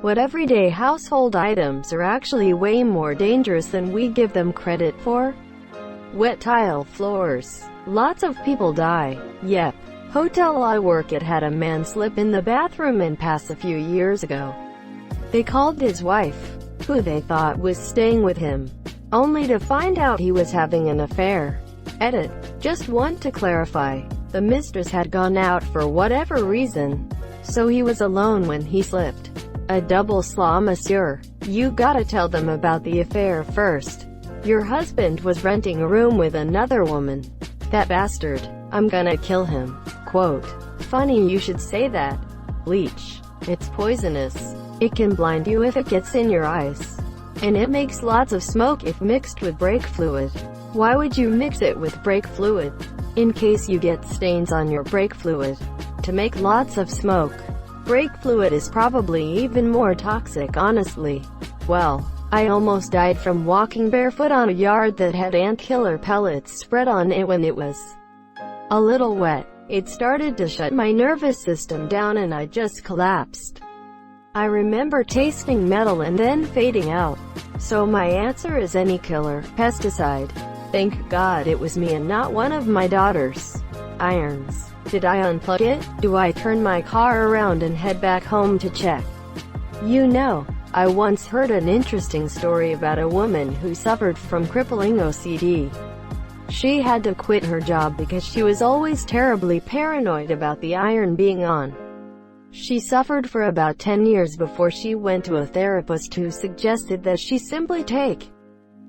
What everyday household items are actually way more dangerous than we give them credit for? Wet tile floors. Lots of people die. Yep. Hotel I work at had a man slip in the bathroom and pass a few years ago. They called his wife, who they thought was staying with him, only to find out he was having an affair. Edit. Just want to clarify, the mistress had gone out for whatever reason, so he was alone when he slipped. A double slaw, monsieur. You gotta tell them about the affair first. Your husband was renting a room with another woman. That bastard. I'm gonna kill him. Quote. Funny you should say that. Bleach. It's poisonous. It can blind you if it gets in your eyes. And it makes lots of smoke if mixed with brake fluid. Why would you mix it with brake fluid? In case you get stains on your brake fluid. To make lots of smoke. Brake fluid is probably even more toxic, honestly. Well, I almost died from walking barefoot on a yard that had ant killer pellets spread on it when it was a little wet. It started to shut my nervous system down and I just collapsed. I remember tasting metal and then fading out. So my answer is any killer pesticide. Thank God it was me and not one of my daughters. Irons. Did I unplug it? Do I turn my car around and head back home to check? You know, I once heard an interesting story about a woman who suffered from crippling OCD. She had to quit her job because she was always terribly paranoid about the iron being on. She suffered for about 10 years before she went to a therapist who suggested that she simply take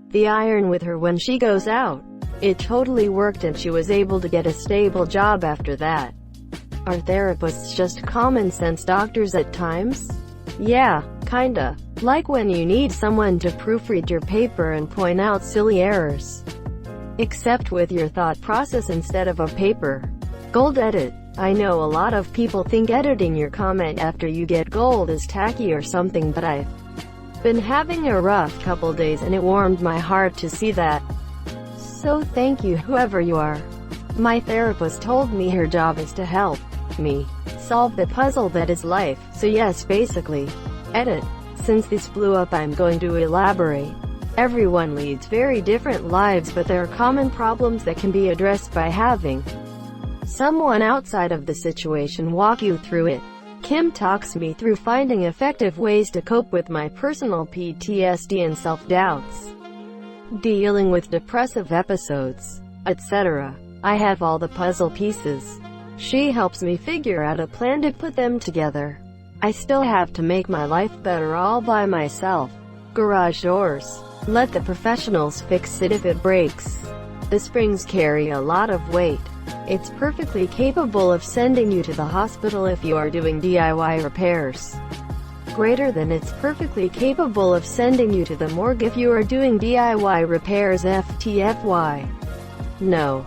the iron with her when she goes out. It totally worked and she was able to get a stable job after that. Are therapists just common sense doctors at times? Yeah, kinda. Like when you need someone to proofread your paper and point out silly errors. Except with your thought process instead of a paper. Gold edit. I know a lot of people think editing your comment after you get gold is tacky or something, but I've been having a rough couple days and it warmed my heart to see that. So thank you whoever you are. My therapist told me her job is to help me solve the puzzle that is life, so yes, basically. Edit. Since this blew up, I'm going to elaborate. Everyone leads very different lives, but there are common problems that can be addressed by having someone outside of the situation walk you through it. Kim talks me through finding effective ways to cope with my personal PTSD and self-doubts, dealing with depressive episodes, etc. I have all the puzzle pieces. She helps me figure out a plan to put them together. I still have to make my life better all by myself. Garage doors. Let the professionals fix it if it breaks. The springs carry a lot of weight. It's perfectly capable of sending you to the hospital if you are doing DIY repairs. Greater than it's perfectly capable of sending you to the morgue if you are doing DIY repairs. FTFY. No,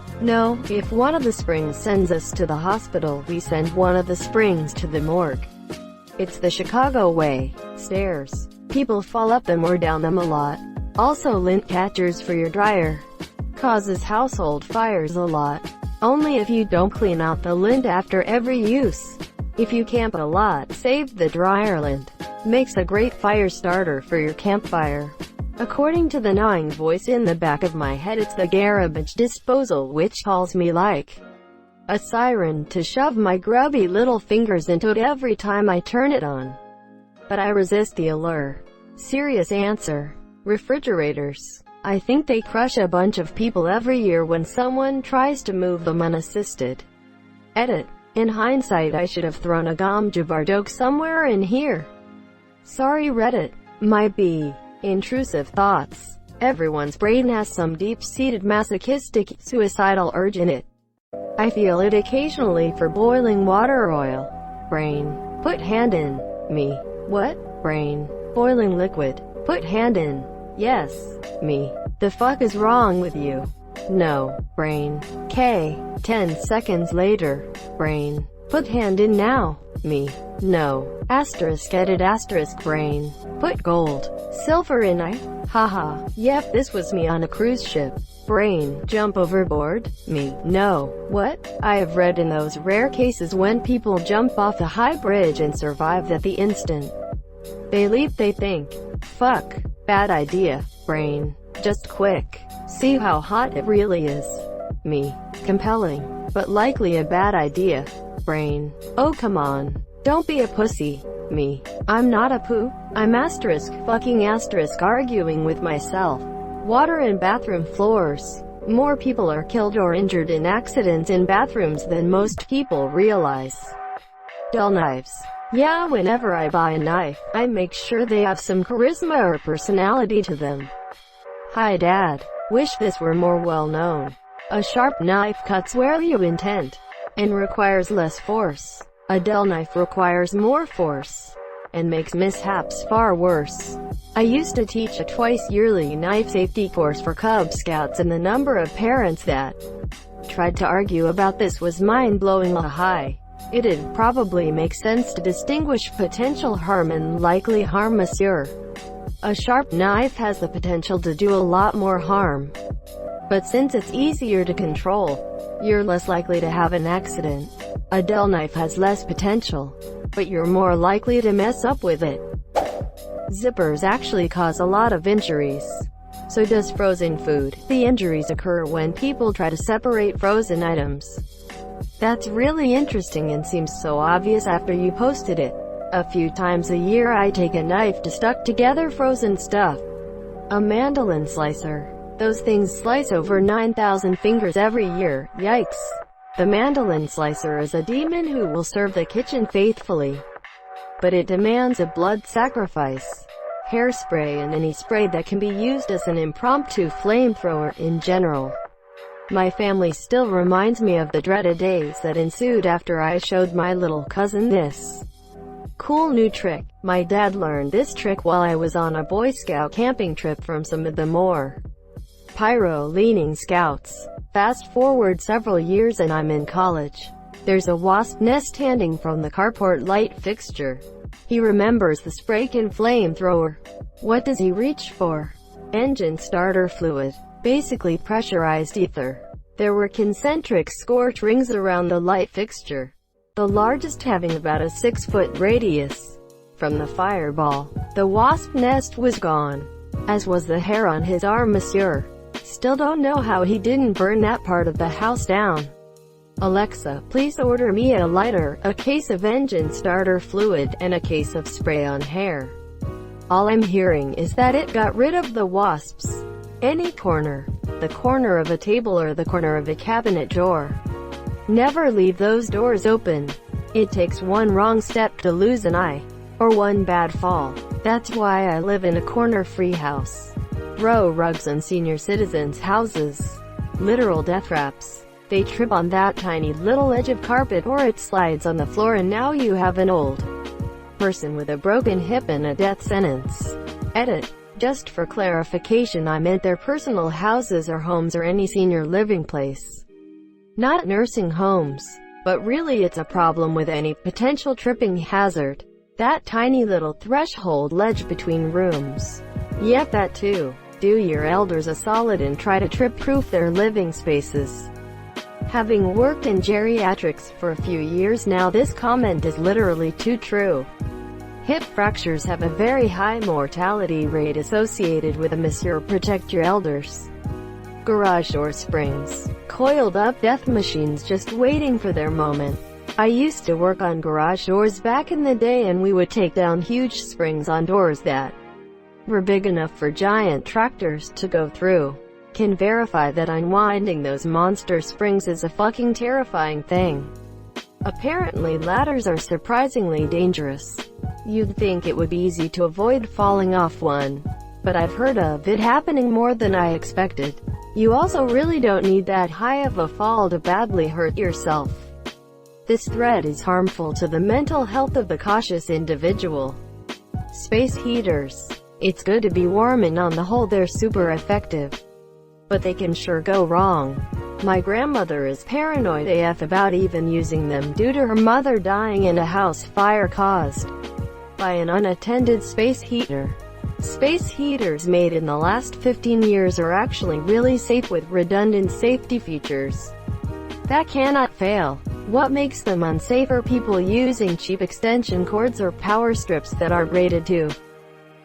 if one of the springs sends us to the hospital, we send one of the springs to the morgue. It's the Chicago way. Stairs. People fall up them or down them a lot. Also lint catchers for your dryer. Causes household fires a lot. Only if you don't clean out the lint after every use. If you camp a lot, save the dryer lint. Makes a great fire starter for your campfire. According to the gnawing voice in the back of my head, it's the garbage disposal which calls me like a siren to shove my grubby little fingers into it every time I turn it on. But I resist the allure. Serious answer. Refrigerators. I think they crush a bunch of people every year when someone tries to move them unassisted. Edit. In hindsight, I should have thrown a gom jabbar joke somewhere in here. Sorry Reddit. Might be intrusive thoughts. Everyone's brain has some deep-seated masochistic, suicidal urge in it. I feel it occasionally for boiling water or oil. Brain. Put hand in. Me. What? Brain. Boiling liquid. Put hand in. Yes. Me. The fuck is wrong with you? No. Brain. K. 10 seconds later. Brain. Put hand in now. Me. No. Asterisk edit asterisk brain. Put gold. Silver in I. Haha. Yep, this was me on a cruise ship. Brain. Jump overboard. Me. No. What? I have read in those rare cases when people jump off a high bridge and survive at the instant. They leap, they think. Fuck. Bad idea. Brain. Just quick. See how hot it really is. Me. Compelling. But likely a bad idea. Brain. Oh come on. Don't be a pussy. Me. I'm not a poo. I'm fucking arguing with myself. Water in bathroom floors. More people are killed or injured in accidents in bathrooms than most people realize. Dull knives. Yeah, whenever I buy a knife, I make sure they have some charisma or personality to them. Hi Dad. Wish this were more well known. A sharp knife cuts where you intend, and requires less force. A dull knife requires more force, and makes mishaps far worse. I used to teach a twice-yearly knife safety course for Cub Scouts, and the number of parents that tried to argue about this was mind-blowing high. It'd probably make sense to distinguish potential harm and likely harm, monsieur. A sharp knife has the potential to do a lot more harm. But since it's easier to control, you're less likely to have an accident. A dull knife has less potential, but you're more likely to mess up with it. Zippers actually cause a lot of injuries. So does frozen food. The injuries occur when people try to separate frozen items. That's really interesting and seems so obvious after you posted it. A few times a year I take a knife to stuck together frozen stuff. A mandolin slicer. Those things slice over 9,000 fingers every year. Yikes. The mandolin slicer is a demon who will serve the kitchen faithfully. But it demands a blood sacrifice. Hairspray and any spray that can be used as an impromptu flamethrower in general. My family still reminds me of the dreaded days that ensued after I showed my little cousin this cool new trick. My dad learned this trick while I was on a Boy Scout camping trip from some of the more pyro-leaning scouts. Fast forward several years and I'm in college. There's a wasp nest hanging from the carport light fixture. He remembers the spray can flamethrower. What does he reach for? Engine starter fluid. Basically pressurized ether. There were concentric scorch rings around the light fixture, the largest having about a 6-foot radius. From the fireball, the wasp nest was gone, as was the hair on his arm, monsieur. Still don't know how he didn't burn that part of the house down. Alexa, please order me a lighter, a case of engine starter fluid, and a case of spray-on hair. All I'm hearing is that it got rid of the wasps. Any corner. The corner of a table or the corner of a cabinet drawer. Never leave those doors open. It takes one wrong step to lose an eye, or one bad fall. That's why I live in a corner-free house. Throw rugs on senior citizens' houses. Literal death traps. They trip on that tiny little edge of carpet or it slides on the floor and now you have an old person with a broken hip and a death sentence. Edit. Just for clarification, I meant their personal houses or homes or any senior living place. Not nursing homes. But really it's a problem with any potential tripping hazard. That tiny little threshold ledge between rooms. Yep, that too. Do your elders a solid and try to trip-proof their living spaces. Having worked in geriatrics for a few years now, this comment is literally too true. Hip fractures have a very high mortality rate associated with them, monsieur. Protect your elders. Garage door springs. Coiled up death machines just waiting for their moment. I used to work on garage doors back in the day and we would take down huge springs on doors that were big enough for giant tractors to go through. Can verify that unwinding those monster springs is a fucking terrifying thing. Apparently ladders are surprisingly dangerous. You'd think it would be easy to avoid falling off one, but I've heard of it happening more than I expected. You also really don't need that high of a fall to badly hurt yourself. This thread is harmful to the mental health of the cautious individual. Space heaters. It's good to be warm and on the whole they're super effective. But they can sure go wrong. My grandmother is paranoid AF about even using them due to her mother dying in a house fire caused by an unattended space heater. Space heaters made in the last 15 years are actually really safe with redundant safety features that cannot fail. What makes them unsafe are people using cheap extension cords or power strips that aren't rated to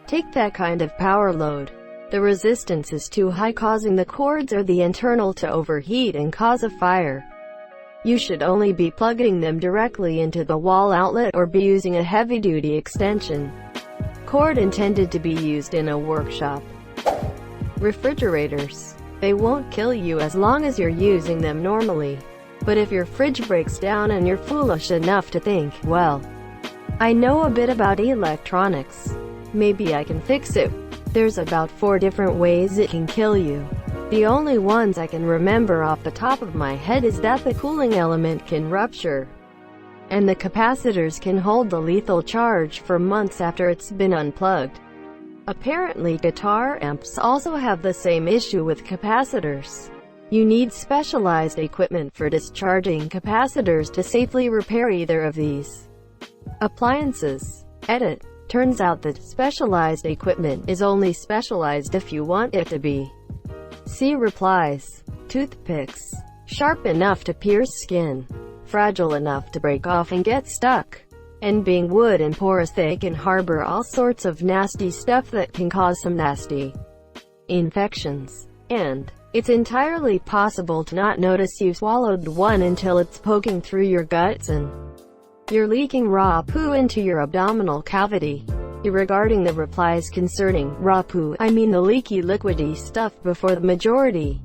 take that kind of power load. The resistance is too high, causing the cords or the internal to overheat and cause a fire. You should only be plugging them directly into the wall outlet or be using a heavy-duty extension cord intended to be used in a workshop. Refrigerators. They won't kill you as long as you're using them normally. But if your fridge breaks down and you're foolish enough to think, well, I know a bit about electronics, maybe I can fix it. There's about 4 different ways it can kill you. The only ones I can remember off the top of my head is that the cooling element can rupture, and the capacitors can hold the lethal charge for months after it's been unplugged. Apparently guitar amps also have the same issue with capacitors. You need specialized equipment for discharging capacitors to safely repair either of these appliances. Edit. Turns out that specialized equipment is only specialized if you want it to be. See replies. Toothpicks. Sharp enough to pierce skin. Fragile enough to break off and get stuck. And being wood and porous, they can harbor all sorts of nasty stuff that can cause some nasty infections. And it's entirely possible to not notice you swallowed one until it's poking through your guts and you're leaking raw poo into your abdominal cavity. Regarding the replies concerning raw poo, I mean the leaky liquidy stuff before the majority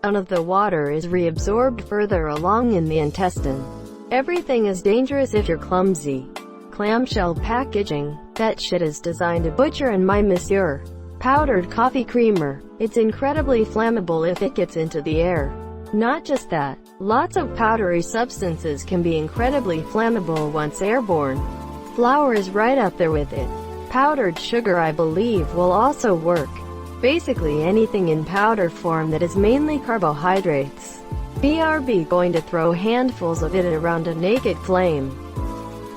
of the water is reabsorbed further along in the intestine. Everything is dangerous if you're clumsy. Clamshell packaging. That shit is designed to butcher, and my monsieur. Powdered coffee creamer. It's incredibly flammable if it gets into the air. Not just that, lots of powdery substances can be incredibly flammable once airborne. Flour is right up there with it. Powdered sugar, I believe, will also work. Basically anything in powder form that is mainly carbohydrates. BRB going to throw handfuls of it around a naked flame.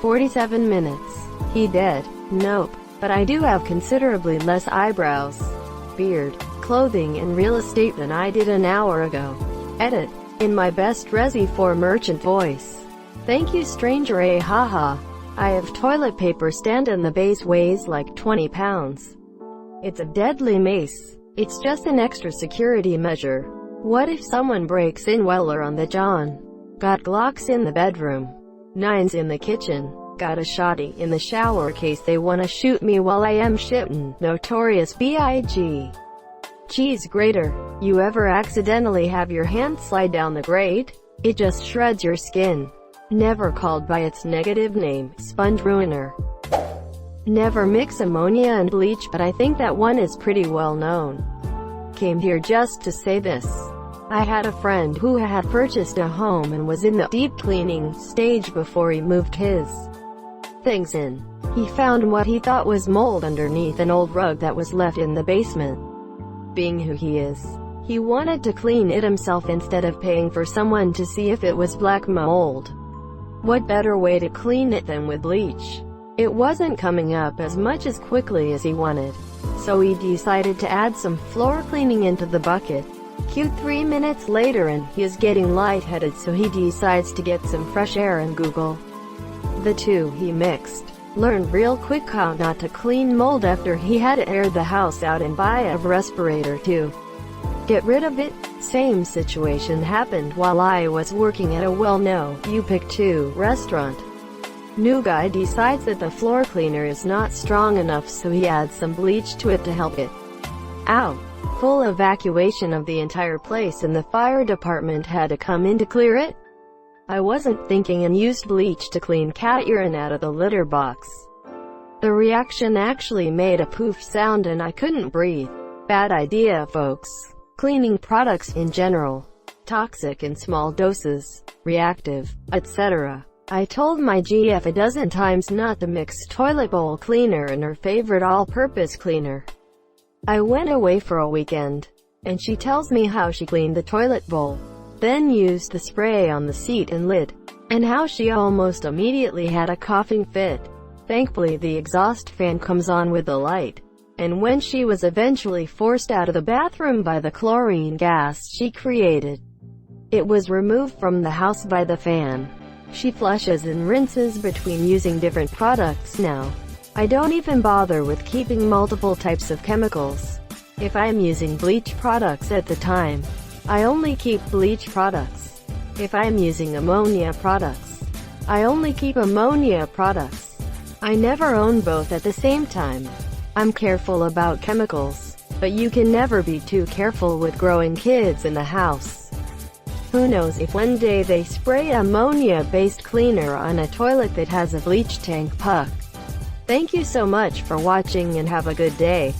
47 minutes. He dead? Nope. But I do have considerably less eyebrows, beard, clothing and real estate than I did an hour ago. Edit. In my best Resi 4 merchant voice. Thank you stranger, haha. I have toilet paper stand and the base weighs like 20 pounds. It's a deadly mace. It's just an extra security measure. What if someone breaks in while we're on the john? Got Glocks in the bedroom. 9s in the kitchen. Got a shotty in the shower case they wanna shoot me while I am shittin'. Notorious B.I.G. Cheese grater. You ever accidentally have your hand slide down the grate? It just shreds your skin. Never called by its negative name, sponge ruiner. Never mix ammonia and bleach, but I think that one is pretty well known. Came here just to say this. I had a friend who had purchased a home and was in the deep cleaning stage before he moved his things in. He found what he thought was mold underneath an old rug that was left in the basement. Being who he is, he wanted to clean it himself instead of paying for someone to see if it was black mold. What better way to clean it than with bleach? It wasn't coming up as much as quickly as he wanted, so he decided to add some floor cleaning into the bucket. Cue 3 minutes later and he is getting lightheaded, so he decides to get some fresh air and Google the two. He mixed. Learned real quick how not to clean mold after he had to air the house out and buy a respirator to get rid of it. Same situation happened while I was working at a well-known U-Pick-2 restaurant. New guy decides that the floor cleaner is not strong enough, so he adds some bleach to it to help it out. Full evacuation of the entire place and the fire department had to come in to clear it. I wasn't thinking and used bleach to clean cat urine out of the litter box. The reaction actually made a poof sound and I couldn't breathe. Bad idea, folks. Cleaning products in general. Toxic in small doses. Reactive, etc. I told my GF a dozen times not to mix toilet bowl cleaner and her favorite all-purpose cleaner. I went away for a weekend, and she tells me how she cleaned the toilet bowl, then used the spray on the seat and lid, and how she almost immediately had a coughing fit. Thankfully the exhaust fan comes on with the light, and when she was eventually forced out of the bathroom by the chlorine gas she created, it was removed from the house by the fan. She flushes and rinses between using different products now. I don't even bother with keeping multiple types of chemicals. If I am using bleach products at the time, I only keep bleach products. If I am using ammonia products, I only keep ammonia products. I never own both at the same time. I'm careful about chemicals, but you can never be too careful with growing kids in the house. Who knows if one day they spray ammonia-based cleaner on a toilet that has a bleach tank puck. Thank you so much for watching and have a good day.